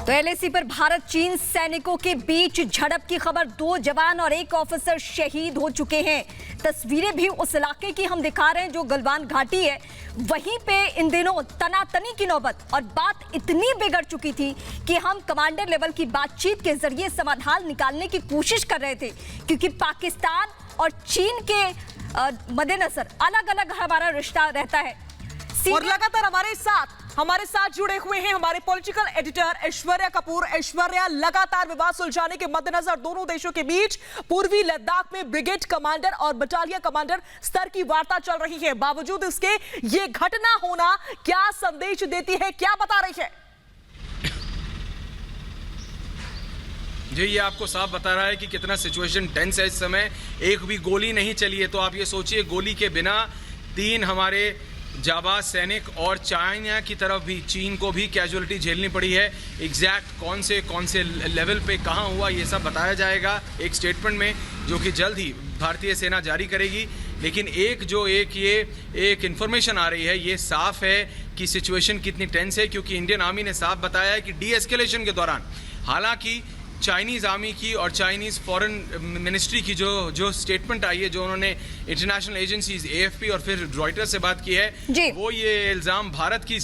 तो एलएसी पर भारत चीन सैनिकों के बीच झड़प की खबर। 2 जवान और 1 ऑफिसर शहीद हो चुके हैं। तस्वीरें भी उस इलाके की हम दिखा रहे हैं जो गलवान घाटी है, वहीं पे इन दिनों तनातनी की नौबत, और बात इतनी बिगड़ चुकी थी कि हम कमांडर लेवल की बातचीत के जरिए समाधान निकालने की कोशिश कर रहे थे, क्योंकि पाकिस्तान और चीन के मद्देनजर अलग अलग हमारा रिश्ता रहता है। और लगातार हमारे साथ जुड़े हुए हैं हमारे पॉलिटिकल एडिटर ऐश्वर्या कपूर। ऐश्वर्या, लगातार विवाद सुलझाने के मद्देनजर दोनों देशों के बीच पूर्वी लद्दाख में ब्रिगेड कमांडर और बटालियन कमांडर स्तर की वार्ता चल रही है। बावजूद इसके ये घटना होना क्या संदेश देती है, क्या बता रही है? जी, ये आपको साफ बता रहा है कि कितना सिचुएशन टेंस है इस समय। एक भी गोली नहीं चली है, तो आप ये सोचिए गोली के बिना 3 हमारे जाबाज सैनिक, और चाइना की तरफ भी चीन को भी कैजुअलिटी झेलनी पड़ी है। एग्जैक्ट कौन से लेवल पे कहाँ हुआ, ये सब बताया जाएगा एक स्टेटमेंट में, जो कि जल्द ही भारतीय सेना जारी करेगी। लेकिन एक इन्फॉर्मेशन आ रही है, ये साफ है कि सिचुएशन कितनी टेंस है, क्योंकि इंडियन आर्मी ने साफ बताया है कि डी एस्केलेशन के दौरान, हालांकि चाइनीज़ आर्मी की और चाइनीज़ फॉरेन मिनिस्ट्री की जो स्टेटमेंट आई है, जो उन्होंने इंटरनेशनल एजेंसीज एएफपी और फिर रॉयटर्स से बात की है, वो ये इल्ज़ाम भारत की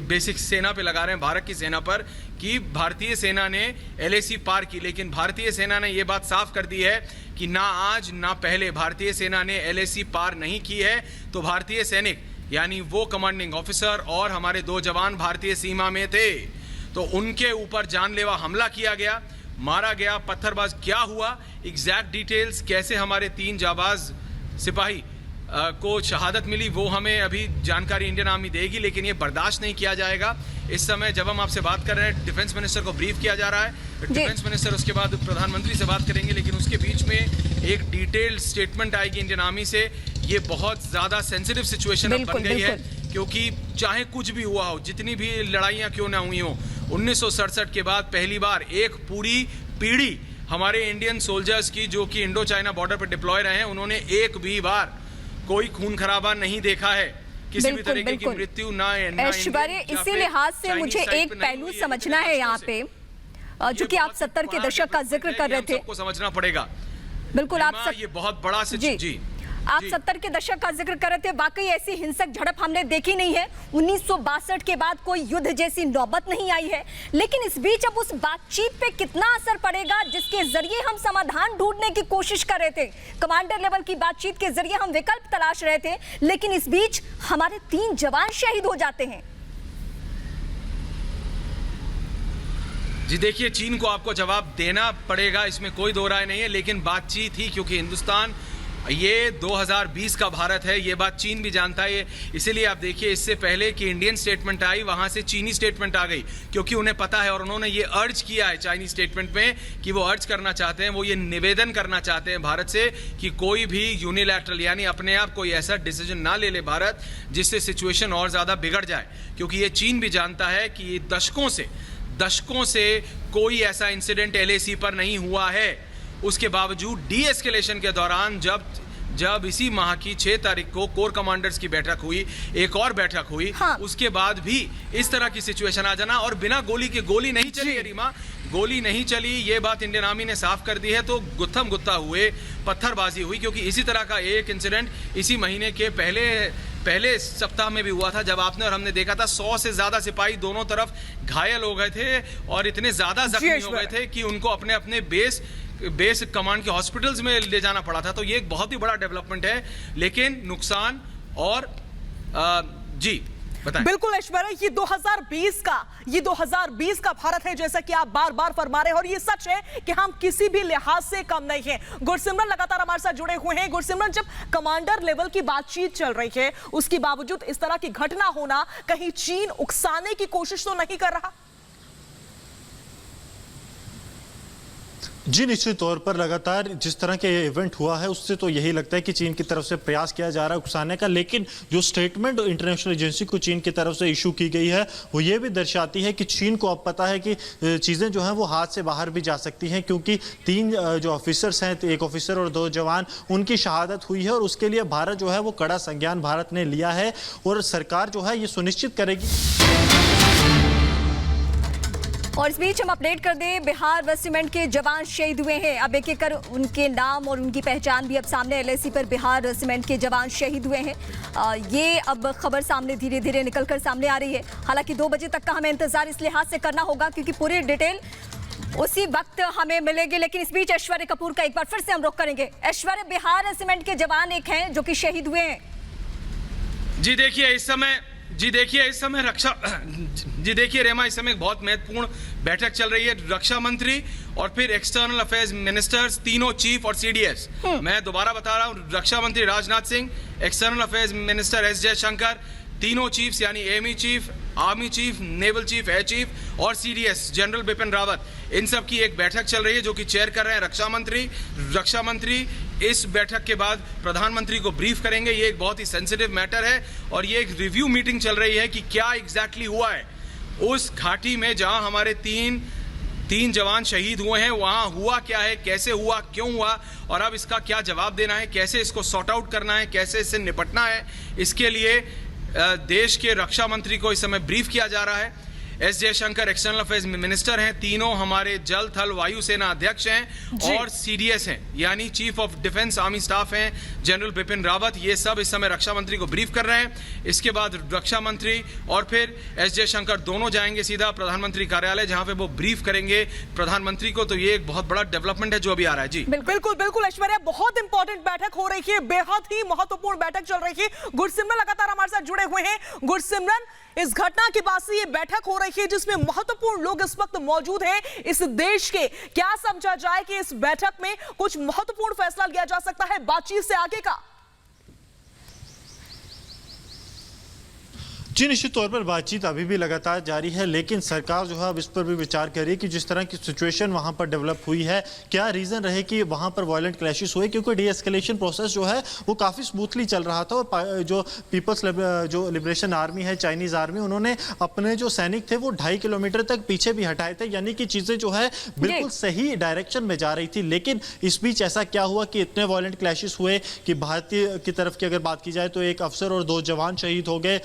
बेसिक सेना पे लगा रहे हैं, भारत की सेना पर, कि भारतीय सेना ने एलएसी पार की। लेकिन भारतीय सेना ने ये बात साफ कर दी है कि ना आज ना पहले भारतीय सेना ने एलएसी पार नहीं की है। तो भारतीय सैनिक, यानी वो कमांडिंग ऑफिसर और हमारे 2 जवान भारतीय सीमा में थे, तो उनके ऊपर जानलेवा हमला किया गया, मारा गया, पत्थरबाज क्या हुआ, एग्जैक्ट डिटेल्स, कैसे हमारे 3 जाबाज सिपाही को शहादत मिली, वो हमें अभी जानकारी इंडियन आर्मी देगी। लेकिन ये बर्दाश्त नहीं किया जाएगा। इस समय जब हम आपसे बात कर रहे हैं, डिफेंस मिनिस्टर को ब्रीफ किया जा रहा है, डिफेंस मिनिस्टर उसके बाद प्रधानमंत्री से बात करेंगे, लेकिन उसके बीच में एक डिटेल्ड स्टेटमेंट आएगी इंडियन आर्मी से। ये बहुत ज़्यादा सेंसिटिव सिचुएशन बन गई है, क्योंकि चाहे कुछ भी हुआ हो, जितनी भी लड़ाइयाँ क्यों ना हुई हो, 1967 के बाद पहली बार एक पूरी पीढ़ी हमारे इंडियन सोल्जर्स की, जो कि इंडो चाइना बॉर्डर पर डिप्लॉय रहे हैं, उन्होंने एक भी बार कोई खून खराबा नहीं देखा है, किसी भी तरीके की मृत्यु ना। ऐश्वर्या, इसी लिहाज से मुझे एक पहलू समझना है यहाँ पे, जो कि आप 70 के दशक का जिक्र कर रहे थे, सबको समझना पड़ेगा। बिल्कुल, ये बहुत बड़ा जी आप 70 के दशक का जिक्र कर रहे थे। वाकई ऐसी हिंसक झड़प हमने देखी नहीं है। 1962 के बाद कोई युद्ध जैसी नौबत नहीं आई है। लेकिन इस बीच अब उस बातचीत पे कितना असर पड़ेगा, जिसके जरिए हम समाधान ढूंढने की कोशिश कर रहे थे, कमांडर लेवल की बातचीत के जरिए हम विकल्प तलाश रहे थे, लेकिन इस बीच हमारे 3 जवान शहीद हो जाते हैं। जी देखिए, चीन को आपको जवाब देना पड़ेगा, इसमें कोई दो राय नहीं है। लेकिन बातचीत ही, क्योंकि हिंदुस्तान ये 2020 का भारत है, ये बात चीन भी जानता है। इसीलिए आप देखिए, इससे पहले कि इंडियन स्टेटमेंट आई, वहां से चीनी स्टेटमेंट आ गई, क्योंकि उन्हें पता है, और उन्होंने ये अर्ज किया है चाइनीज स्टेटमेंट में कि वो अर्ज करना चाहते हैं, वो ये निवेदन करना चाहते हैं भारत से कि कोई भी यूनिलैटरल, यानी अपने आप कोई ऐसा डिसीजन ना ले ले भारत, जिससे सिचुएशन और ज़्यादा बिगड़ जाए। क्योंकि ये चीन भी जानता है कि ये दशकों से कोई ऐसा इंसिडेंट एलएसी पर नहीं हुआ है। उसके बावजूद डी एस्केलेशन के दौरान जब इसी माह की 6 तारीख को कोर कमांडर्स की बैठक हुई, एक और बैठक हुई, उसके बाद भी इस तरह की सिचुएशन आ जाना, और बिना गोली नहीं चली, रीमा, गोली नहीं चली, ये बात इंडियन आर्मी ने साफ कर दी है। तो गुत्थम गुत्ता हुए, पत्थरबाजी हुई, क्योंकि इसी तरह का एक इंसिडेंट इसी महीने के पहले सप्ताह में भी हुआ था, जब आपने और हमने देखा था 100 से ज्यादा सिपाही दोनों तरफ घायल हो गए थे, और इतने ज्यादा जख्मी हो गए थे कि उनको अपने अपने बेस कमांड के हॉस्पिटल्स में ले जाना पड़ा था। तो ये एक बहुत ही बड़ा डेवलपमेंट है, लेकिन नुकसान और जी बताएं। बिल्कुल ऐश्वर्या, ये 2020 का भारत है, जैसा कि आप बार बार फरमा रहे हैं, और ये सच है कि हम किसी भी लिहाज से कम नहीं है। गुरसिमरन लगातार हमारे साथ जुड़े हुए हैं। गुरसिमरन, जब कमांडर लेवल की बातचीत चल रही है, उसके बावजूद इस तरह की घटना होना, कहीं चीन उकसाने की कोशिश तो नहीं कर रहा? जी निश्चित तौर पर लगातार जिस तरह के इवेंट हुआ है, उससे तो यही लगता है कि चीन की तरफ से प्रयास किया जा रहा है उकसाने का। लेकिन जो स्टेटमेंट इंटरनेशनल एजेंसी को चीन की तरफ से इशू की गई है, वो ये भी दर्शाती है कि चीन को अब पता है कि चीज़ें जो हैं वो हाथ से बाहर भी जा सकती हैं, क्योंकि 3 जो ऑफिसर्स हैं, 1 ऑफिसर और 2 जवान, उनकी शहादत हुई है, और उसके लिए भारत जो है वो कड़ा संज्ञान भारत ने लिया है, और सरकार जो है ये सुनिश्चित करेगी और इस बीच हम अपडेट कर दें, बिहार वेस्ट सीमेंट के जवान शहीद हुए हैं। अब एक एक कर उनके नाम और उनकी पहचान भी अब सामने। LAC पर बिहार सीमेंट के जवान शहीद हुए हैं। ये अब खबर सामने धीरे धीरे निकलकर सामने आ रही है। हालांकि 2 बजे तक का हमें इंतजार इस लिहाज से करना होगा क्योंकि पूरी डिटेल उसी वक्त हमें मिलेगी। लेकिन इस बीच ऐश्वर्य कपूर का एक बार फिर से हम रुख करेंगे। ऐश्वर्य, बिहार सीमेंट के जवान एक हैं जो कि शहीद हुए हैं। जी देखिए इस समय रेमा, इस समय एक बहुत महत्वपूर्ण बैठक चल रही है। रक्षा मंत्री और फिर एक्सटर्नल अफेयर्स मिनिस्टर्स, तीनों चीफ और CDS। मैं दोबारा बता रहा हूं, रक्षा मंत्री Rajnath Singh, external affairs minister S Jaishankar, तीनों चीफ्स यानी army chief, army chief, naval chief, air chief और CDS जनरल बिपिन रावत, इन सब की एक बैठक चल रही है जो कि चेयर कर रहे हैं रक्षा मंत्री। इस बैठक के बाद प्रधानमंत्री को ब्रीफ करेंगे। ये एक बहुत ही सेंसिटिव मैटर है और ये एक रिव्यू मीटिंग चल रही है कि क्या एग्जैक्टली हुआ है उस घाटी में जहां हमारे तीन जवान शहीद हुए हैं। वहां हुआ क्या है, कैसे हुआ, क्यों हुआ और अब इसका क्या जवाब देना है, कैसे इसको सॉर्ट आउट करना है, कैसे इससे निपटना है। इसके लिए देश के रक्षा मंत्री को इस समय ब्रीफ किया जा रहा है। S Jaishankar external affairs minister हैं, तीनों हमारे जल थल वायु सेना अध्यक्ष हैं और CDS हैं यानी chief of defence army staff हैं जनरल बिपिन रावत। ये सब इस समय रक्षा मंत्री को ब्रीफ कर रहे हैं। इसके बाद रक्षा मंत्री और फिर S जयशंकर दोनों जाएंगे सीधा प्रधानमंत्री कार्यालय जहां पे वो ब्रीफ करेंगे प्रधानमंत्री को। तो ये एक बहुत बड़ा डेवलपमेंट है जो अभी आ रहा है। जी बिल्कुल ऐश्वर्या, बहुत इंपॉर्टेंट बैठक हो रही है, बेहद ही महत्वपूर्ण बैठक चल रही है। गुरसिमरन लगातार हमारे साथ जुड़े हुए हैं। गुरसिमरन, इस घटना के बाद से ये बैठक हो रही है जिसमें महत्वपूर्ण लोग इस वक्त मौजूद हैं इस देश के। क्या समझा जाए कि इस बैठक में कुछ महत्वपूर्ण फैसला लिया जा सकता है बातचीत से आगे का? जी निश्चित तौर पर बातचीत अभी भी लगातार जारी है, लेकिन सरकार जो है अब इस पर भी विचार कर रही है कि जिस तरह की सिचुएशन वहां पर डेवलप हुई है, क्या रीजन रहे कि वहां पर वायलेंट क्लैशेस हुए, क्योंकि डीएस्केलेशन प्रोसेस जो है वो काफी स्मूथली चल रहा था। और जो पीपल्स जो लिबरेशन आर्मी है, चाइनीज आर्मी, उन्होंने अपने जो सैनिक थे वो 2.5 किलोमीटर तक पीछे भी हटाए थे, यानी कि चीजें जो है बिल्कुल सही डायरेक्शन में जा रही थी। लेकिन इस बीच ऐसा क्या हुआ कि इतने वायलेंट क्लैशेस हुए कि भारतीय की तरफ की अगर बात की जाए तो एक अफसर और 2 जवान शहीद हो गए।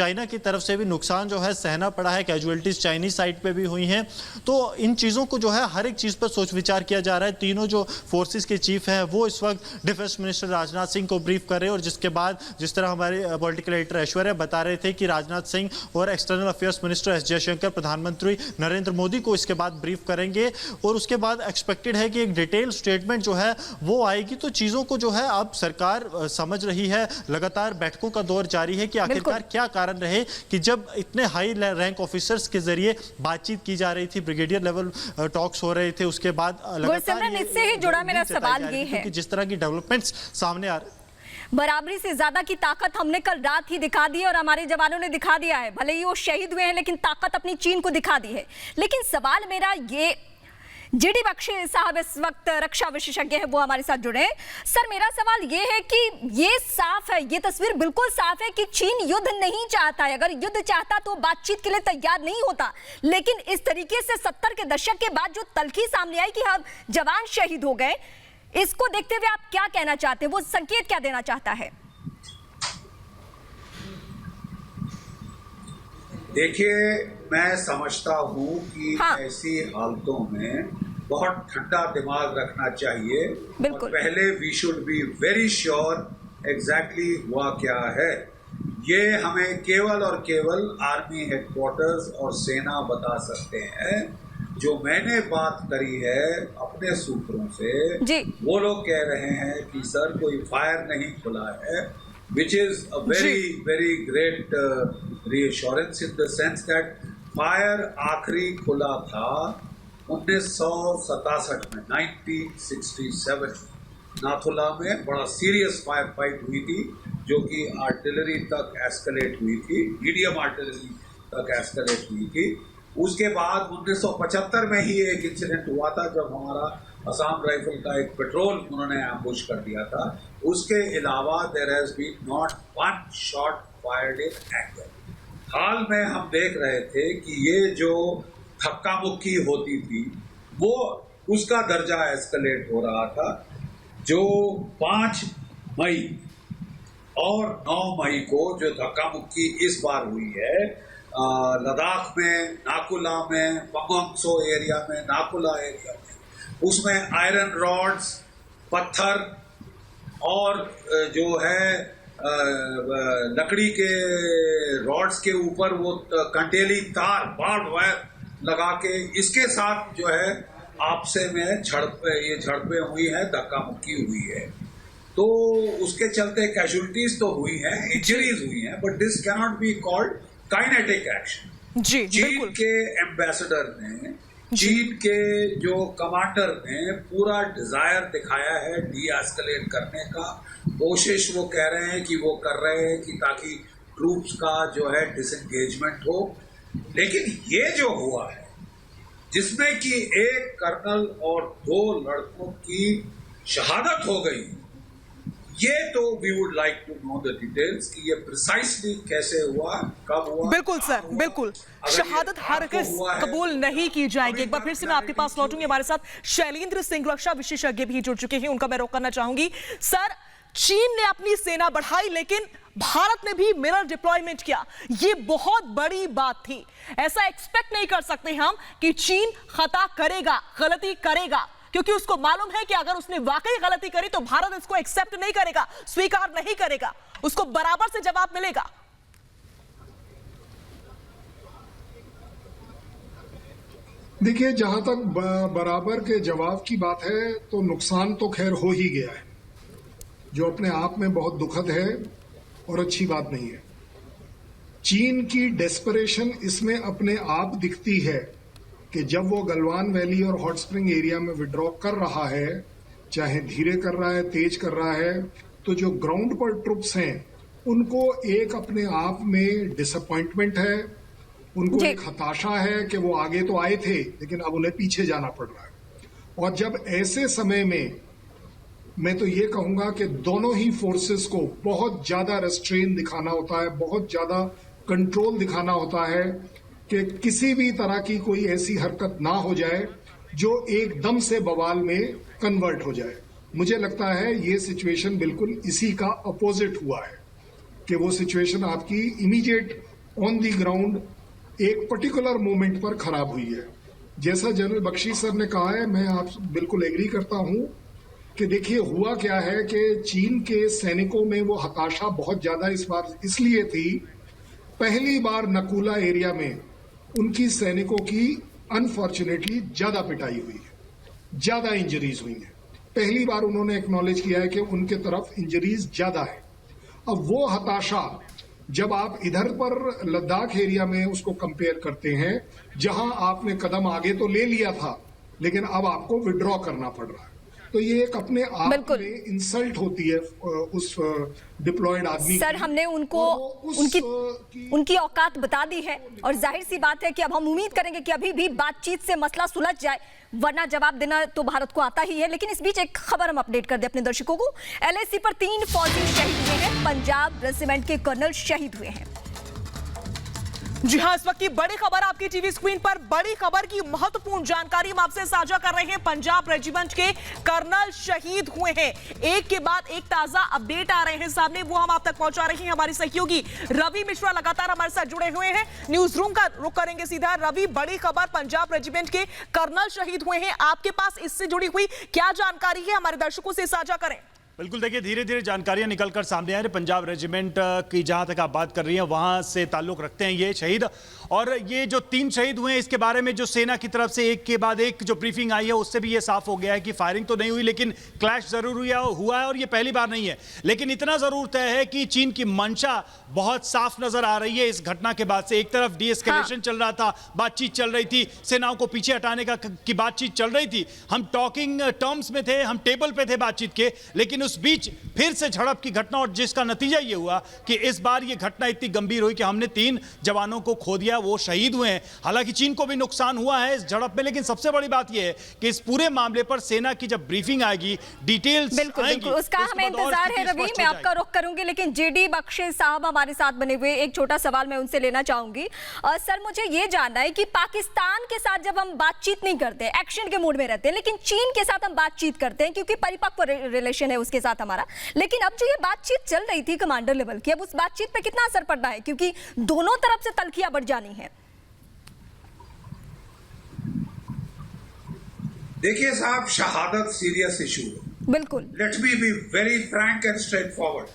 चाइना की तरफ से भी नुकसान जो है सहना पड़ा है, कैजुअलिटीज चाइनीज साइड पे भी हुई हैं। तो इन चीज़ों को जो है हर एक चीज़ पर सोच विचार किया जा रहा है। तीनों जो फोर्सेस के चीफ हैं वो इस वक्त डिफेंस मिनिस्टर राजनाथ सिंह को ब्रीफ कर रहे हैं और जिसके बाद जिस तरह हमारे पॉलिटिकल एडिटर ऐश्वर्या बता रहे थे कि राजनाथ सिंह और external affairs minister S Jaishankar प्रधानमंत्री नरेंद्र मोदी को इसके बाद ब्रीफ करेंगे और उसके बाद एक्सपेक्टेड है कि एक डिटेल स्टेटमेंट जो है वो आएगी। तो चीज़ों को जो है अब सरकार समझ रही है। लगातार बैठकों का दौर जारी है कि आखिरकार क्या कारण रहे कि जब इतने हाई रैंक ऑफिसर्स के जरिए बातचीत की जा रही थी, ब्रिगेडियर लेवल टॉक्स हो रहे थे, उसके बाद लगातार इससे ही जुड़ा मेरा सवाल ये है कि जिस तरह की डेवलपमेंट्स सामने आ रहे, बराबरी से ज्यादा की ताकत हमने कल रात ही दिखा दी और हमारे जवानों ने दिखा दिया है। भले ही वो शहीद हुए हैं लेकिन ताकत अपनी चीन को दिखा दी है। लेकिन सवाल मेरा ये, GD बख्शी साहब इस वक्त रक्षा विशेषज्ञ हैं, वो हमारे साथ जुड़े हैं। सर, मेरा सवाल ये है कि ये साफ है, ये तस्वीर बिल्कुल साफ है कि चीन युद्ध नहीं चाहता है। अगर युद्ध चाहता तो बातचीत के लिए तैयार नहीं होता। लेकिन इस तरीके से 70 के दशक के बाद जो तलखी सामने आई कि हम जवान शहीद हो गए, इसको देखते हुए आप क्या कहना चाहते हैं? वो संकेत क्या देना चाहता है? देखिए, मैं समझता हूं कि ऐसी हालतों में बहुत ठंडा दिमाग रखना चाहिए और पहले we should be very sure exactly हुआ क्या है। ये हमें केवल और केवल आर्मी हेडक्वार्टर्स और सेना बता सकते हैं। जो मैंने बात करी है अपने सूत्रों से, वो लोग कह रहे हैं कि सर कोई फायर नहीं खुला है, which is a very great reassurance in the sense that fire आखिरी खुला था 1967 में, 1967 नाथुला में बड़ा सीरियस फायर फाइट हुई थी जो कि आर्टिलरी तक एस्केलेट हुई थी, मीडियम आर्टिलरी तक एस्केलेट हुई थी। उसके बाद 1975 में ही एक इंसिडेंट हुआ था जब हमारा असम राइफल का एक पेट्रोल उन्होंने एम्बुश कर दिया था। उसके अलावा there has been not one shot fired in anger. हाल में हम देख रहे थे कि ये जो धक्का मुक्की होती थी वो उसका दर्जा एस्केलेट हो रहा था। जो 5 मई और 9 मई को जो धक्का मुक्की इस बार हुई है लद्दाख में, नाकुला में, पमोंगसो एरिया में, नाकुला एरिया में, उसमें आयरन रॉड्स, पत्थर और जो है लकड़ी के रॉड्स के ऊपर वो कंटेली तार, बार्ब वायर लगा के, इसके साथ जो है आपसे में ये झड़पें हुई है, धक्का मुक्की हुई है। तो उसके चलते कैजुअलिटीज तो हुई हैं, इंजरीज हुई हैं, but this can not be called kinetic action. जी चीन के एम्बेसडर ने, चीन के जो कमांडर ने पूरा डिजायर दिखाया है डी एस्केलेट करने का। कोशिश वो कह रहे हैं कि वो कर रहे हैं कि ताकि ट्रूप्स का जो है डिसएंगेजमेंट हो, लेकिन ये जो हुआ है जिसमें कि एक कर्नल और 2 लड़कों की शहादत हो गई, ये तो we would like to know the details कि ये प्रिसाइसली कैसे हुआ, कब हुआ। बिल्कुल सर, बिल्कुल। शहादत हरगिज़ कबूल नहीं की जाएगी। एक बार फिर से मैं आपके पास लौटूंगी। हमारे साथ शैलेंद्र सिंह, रक्षा विशेषज्ञ भी जुड़ चुके हैं, उनका मैं रुख करना चाहूंगी। सर, चीन ने अपनी सेना बढ़ाई, लेकिन भारत ने भी मिरर डिप्लॉयमेंट किया। ये बहुत बड़ी बात थी। ऐसा एक्सपेक्ट नहीं कर सकते हम कि चीन खता करेगा, गलती करेगा, क्योंकि उसको मालूम है कि अगर उसने वाकई गलती करी तो भारत इसको एक्सेप्ट नहीं करेगा, स्वीकार नहीं करेगा, उसको बराबर से जवाब मिलेगा। देखिए, जहां तक बराबर के जवाब की बात है तो नुकसान तो खैर हो ही गया है, जो अपने आप में बहुत दुखद है और अच्छी बात नहीं है। चीन की डेस्परेशन इसमें अपने आप दिखती है कि जब वो गलवान वैली और हॉट स्प्रिंग एरिया में विड्रॉ कर रहा है, चाहे धीरे कर रहा है, तेज कर रहा है, तो जो ग्राउंड पर ट्रुप्स हैं उनको एक अपने आप में डिसअपॉइंटमेंट है, उनको एक हताशा है कि वो आगे तो आए थे लेकिन अब उन्हें पीछे जाना पड़ रहा है। और जब ऐसे समय में मैं तो ये कहूंगा कि दोनों ही फोर्सेस को बहुत ज्यादा रेस्ट्रेन दिखाना होता है, बहुत ज्यादा कंट्रोल दिखाना होता है कि किसी भी तरह की कोई ऐसी हरकत ना हो जाए जो एकदम से बवाल में कन्वर्ट हो जाए। मुझे लगता है ये सिचुएशन बिल्कुल इसी का अपोजिट हुआ है कि वो सिचुएशन आपकी इमीडिएट ऑन द ग्राउंड एक पर्टिकुलर मोमेंट पर खराब हुई है। जैसा जनरल बख्शी सर ने कहा है, मैं आप बिल्कुल एग्री करता हूं कि देखिए हुआ क्या है कि चीन के सैनिकों में वो हताशा बहुत ज्यादा इस बार इसलिए थी, पहली बार नकुला एरिया में उनकी सैनिकों की अनफॉर्चुनेटली ज्यादा पिटाई हुई है, ज्यादा इंजरीज हुई हैं। पहली बार उन्होंने एक्नॉलेज किया है कि उनके तरफ इंजरीज ज्यादा है। अब वो हताशा जब आप इधर पर लद्दाख एरिया में उसको कंपेयर करते हैं, जहां आपने कदम आगे तो ले लिया था लेकिन अब आपको विड्रॉ करना पड़ रहा है, तो ये एक अपने आप में इंसल्ट होती है उस डिप्लॉयड आदमी। सर, हमने उनको उनकी औकात बता दी है और जाहिर सी बात है कि अब हम उम्मीद करेंगे कि अभी भी बातचीत से मसला सुलझ जाए, वरना जवाब देना तो भारत को आता ही है। लेकिन इस बीच एक खबर हम अपडेट कर दें अपने दर्शकों को। LAC पर 3 फौजी शहीद हुए हैं, पंजाब रेजिमेंट के कर्नल शहीद हुए हैं। जी हां, इस वक्त की बड़ी खबर आपकी टीवी स्क्रीन पर, बड़ी खबर की महत्वपूर्ण जानकारी हम आपसे साझा कर रहे हैं। पंजाब रेजिमेंट के कर्नल शहीद हुए हैं। एक के बाद एक ताजा अपडेट आ रहे हैं सामने, वो हम आप तक पहुंचा रहे हैं। हमारी सहयोगी रवि मिश्रा लगातार हमारे साथ जुड़े हुए हैं। न्यूज रूम का रुख करेंगे सीधा। रवि, बड़ी खबर, पंजाब रेजिमेंट के कर्नल शहीद हुए हैं, आपके पास इससे जुड़ी हुई क्या जानकारी है, हमारे दर्शकों से साझा करें। बिल्कुल, देखिए धीरे धीरे जानकारियां निकलकर सामने आ रही। पंजाब रेजिमेंट की जहां तक आप बात कर रही हैं वहां से ताल्लुक रखते हैं ये शहीद, और ये जो 3 शहीद हुए हैं इसके बारे में जो सेना की तरफ से एक के बाद एक जो ब्रीफिंग आई है उससे भी ये साफ हो गया है कि फायरिंग तो नहीं हुई लेकिन क्लैश जरूर हुआ है, और ये पहली बार नहीं है। लेकिन इतना जरूर तय है कि चीन की मंशा बहुत साफ नजर आ रही है इस घटना के बाद से। एक तरफ डीएस्केलेशन चल रहा था, बातचीत चल रही थी, सेनाओं को पीछे हटाने की बातचीत चल रही थी, हम टॉकिंग टर्म्स में थे, हम टेबल पे थे बातचीत के, लेकिन उस बीच फिर से झड़प की घटना, और जिसका नतीजा ये हुआ कि इस बार ये घटना इतनी गंभीर हुई कि हमने 3 जवानों को खो दिया, वो शहीद हुए हैं। हालांकि चीन को भी नुकसान हुआ है इस झड़प में, लेकिन सबसे बड़ी बात यह है कि इस पूरे मामले पर सेना की जब ब्रीफिंग आएगी, डिटेल्स बिल्कुल उसका हमें इंतजार है। रवि, मैं आपका रुख करूंगी, लेकिन जेडी बख्शी साहब हमारे साथ बने हुए, एक छोटा सवाल मैं उनसे लेना चाहूंगी। सर, मुझे यह जानना है कि पाकिस्तान के साथ जब हम बातचीत नहीं करते, एक्शन के मूड में रहते हैं, लेकिन चीन के साथ हम बातचीत करते हैं क्योंकि परिपक्व रिलेशन है उसके के साथ हमारा। लेकिन अब जो ये बातचीत चल रही थी कमांडर लेवल की, अब उस बातचीत पे कितना असर पड़ रहा है, क्योंकि दोनों तरफ से तल्खियां बढ़ जानी है। देखिए साहब, शहादत सीरियस इशू है। बिल्कुल, let me be very Frank and straight forward.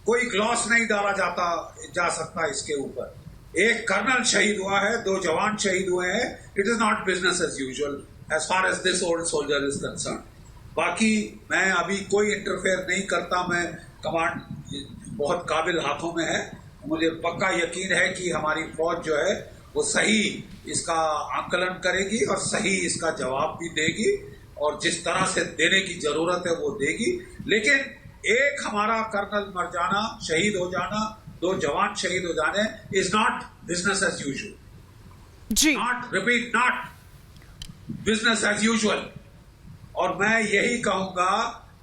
कोई ग्लॉस नहीं डाला जा सकता इसके ऊपर। एक कर्नल शहीद हुआ है, 2 जवान शहीद हुए हैं। It is not business as usual as far as this old soldier is concern. बाकी मैं अभी कोई इंटरफेयर नहीं करता। मैं कमांड बहुत काबिल हाथों में है। मुझे पक्का यकीन है कि हमारी फौज जो है वो सही इसका आकलन करेगी और सही इसका जवाब भी देगी, और जिस तरह से देने की जरूरत है वो देगी। लेकिन एक हमारा कर्नल मर जाना, शहीद हो जाना, 2 जवान शहीद हो जाने is not business as usual. जी, not repeat, not business as usual. और मैं यही कहूंगा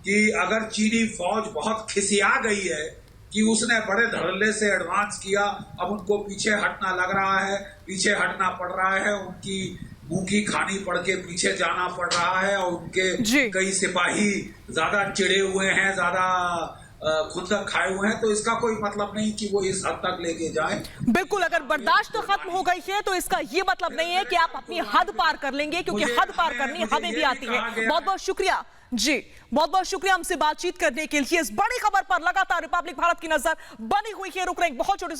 कि अगर चीनी फौज बहुत खिसिया गई है कि उसने बड़े धड़ल्ले से एडवांस किया, अब उनको पीछे हटना लग रहा है, पीछे हटना पड़ रहा है, उनकी मुंह की खानी पड़ के पीछे जाना पड़ रहा है, और उनके कई सिपाही ज्यादा चिड़े हुए हैं, ज्यादा खुंदक खाए हुए हैं, तो इसका कोई मतलब नहीं कि वो इस हद तक लेके जाए। बिल्कुल, अगर बर्दाश्त खत्म हो गई है तो इसका ये मतलब नहीं है कि आप अपनी हद पार कर लेंगे, क्योंकि हद पार करनी हदें भी आती है। बहुत बहुत शुक्रिया जी, बहुत बहुत शुक्रिया हमसे बातचीत करने के लिए। इस बड़ी खबर पर लगातार रिपब्लिक भारत की नजर बनी हुई है। रुक रहे हैं बहुत छोटे